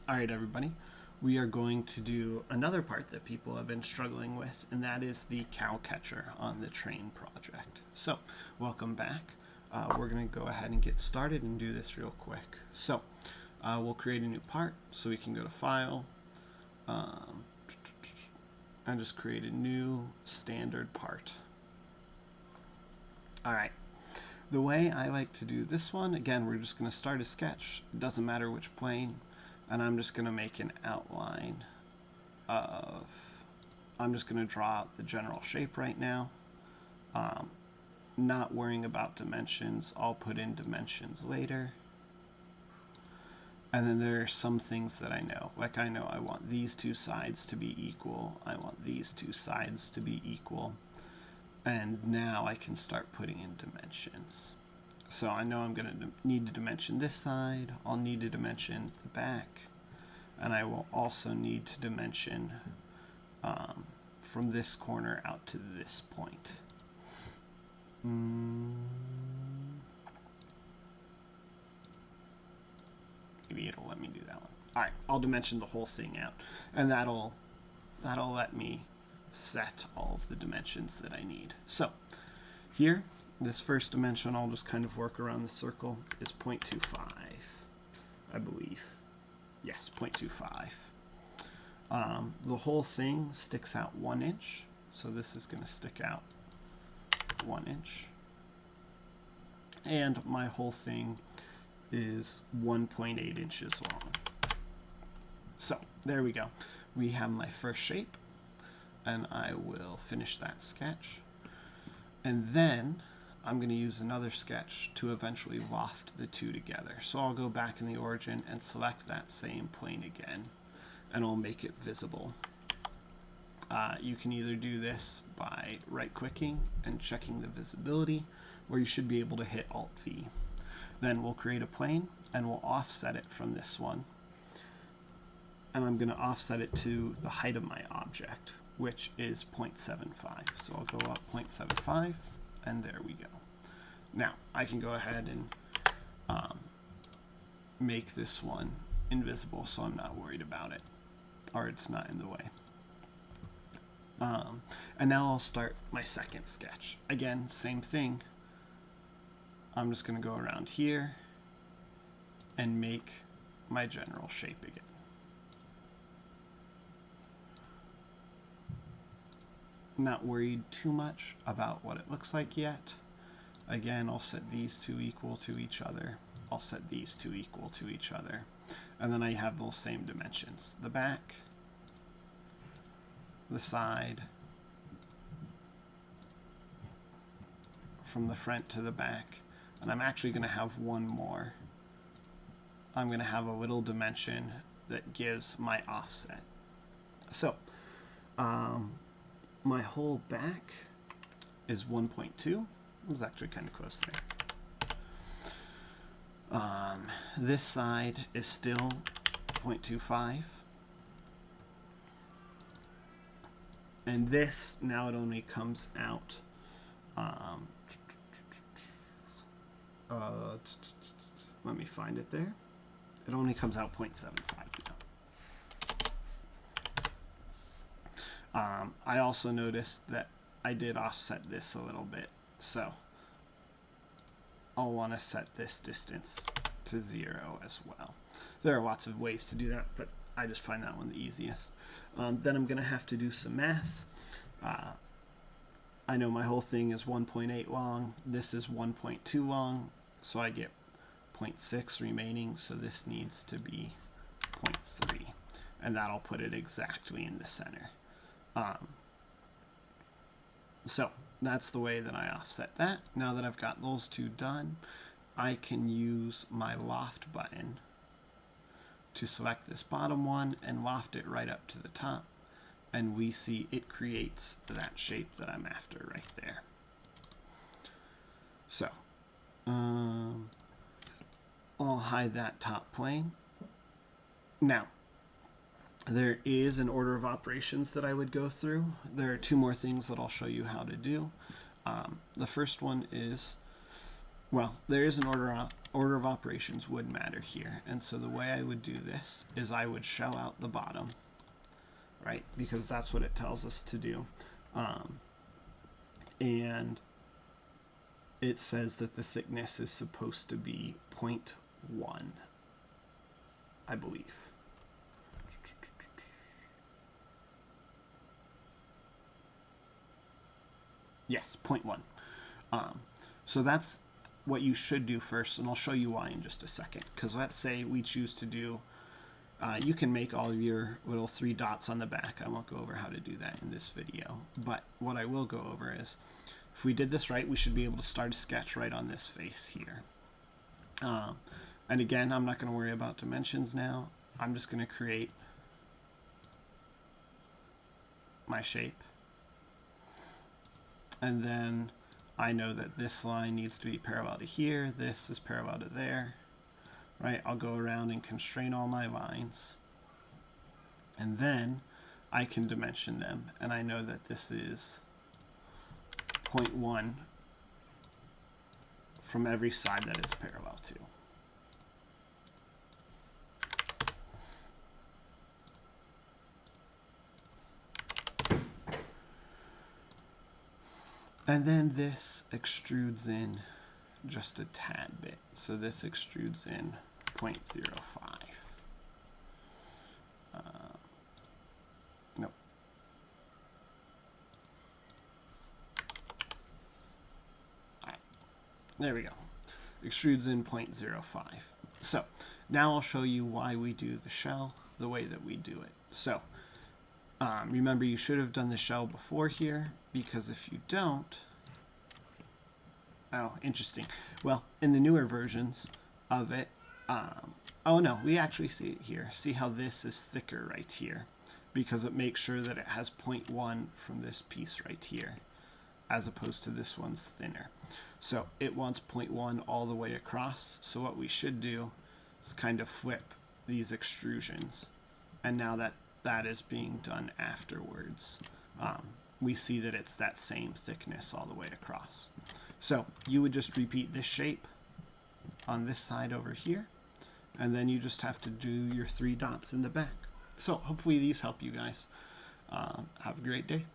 All right, everybody. We are going to do another part that people have been struggling with, and that is the cow catcher on the train project. So, welcome back. We're going to go ahead and get started and do this real quick. So, we'll create a new part, so we can go to File, and just create a new standard part. All right. The way I like to do this one, again, we're just going to start a sketch. It doesn't matter which plane. And I'm just going to make an outline of, I'm just going to draw out the general shape right now. Not worrying about dimensions. I'll put in dimensions later. And then there are some things that I know. Like I know I want these two sides to be equal. I want these two sides to be equal. And now I can start putting in dimensions. So I know I'm going to need to dimension this side. I'll need to dimension the back. And I will also need to dimension from this corner out to this point. Maybe it'll let me do that one. All right, I'll dimension the whole thing out. And that'll let me set all of the dimensions that I need. So here, this first dimension, I'll just kind of work around the circle, is 0.25, I believe. Yes, 0.25. The whole thing sticks out 1 inch, so this is going to stick out 1 inch. And my whole thing is 1.8 inches long. So, there we go. We have my first shape, and I will finish that sketch. And then I'm going to use another sketch to eventually loft the two together. So I'll go back in the origin and select that same plane again, and I'll make it visible. You can either do this by right-clicking and checking the visibility, or you should be able to hit Alt-V. Then we'll create a plane, and we'll offset it from this one. And I'm going to offset it to the height of my object, which is 0.75. So I'll go up 0.75, and there we go. Now, I can go ahead and make this one invisible so I'm not worried about it, or it's not in the way. And now I'll start my second sketch. Again, same thing. I'm just going to go around here and make my general shape again. Not worried too much about what it looks like yet. Again, I'll set these two equal to each other. I'll set these two equal to each other. And then I have those same dimensions. The back, the side, from the front to the back. And I'm actually going to have one more. I'm going to have a little dimension that gives my offset. So, my whole back is 1.2. It was actually kind of close there. This side is still 0.25. And this, now it only comes out, let me find it there. It only comes out 0.75 now. I also noticed that I did offset this a little bit, so I'll want to set this distance to 0 as well. There are lots of ways to do that, but I just find that one the easiest. Then I'm going to have to do some math. I know my whole thing is 1.8 long. This is 1.2 long, so I get 0.6 remaining, so this needs to be 0.3, and that'll put it exactly in the center. So that's the way that I offset that. Now that I've got those two done, I can use my loft button to select this bottom one and loft it right up to the top, and we see it creates that shape that I'm after right there. So I'll hide that top plane. Now, there is an order of operations that I would go through. There are two more things that I'll show you how to do. The first one is, well, there is an order order of operations would matter here. And so the way I would do this is I would shell out the bottom, right? Because that's what it tells us to do. And it says that the thickness is supposed to be 0.1, I believe. Yes, 0.1. So that's what you should do first, and I'll show you why in just a second. Because let's say we choose to do, you can make all your little 3 dots on the back. I won't go over how to do that in this video. But what I will go over is, if we did this right, we should be able to start a sketch right on this face here. And again, I'm not going to worry about dimensions now. I'm just going to create my shape. And then I know that this line needs to be parallel to here. This is parallel to there. Right? I'll go around and constrain all my lines. And then I can dimension them. And I know that this is 0.1 from every side that it's parallel to. And then this extrudes in just a tad bit. So this extrudes in 0.05. Nope. All right. There we go. Extrudes in 0.05. So now I'll show you why we do the shell the way that we do it. So remember, you should have done the shell before here, because if you don't, oh, interesting. Well, in the newer versions of it, oh no, we actually see it here. See how this is thicker right here, because it makes sure that it has 0.1 from this piece right here, as opposed to this one's thinner. So it wants 0.1 all the way across. So what we should do is kind of flip these extrusions, and now that that is being done afterwards, we see that it's that same thickness all the way across. So you would just repeat this shape on this side over here, and then you just have to do your 3 dots in the back. So hopefully these help you guys. Have a great day.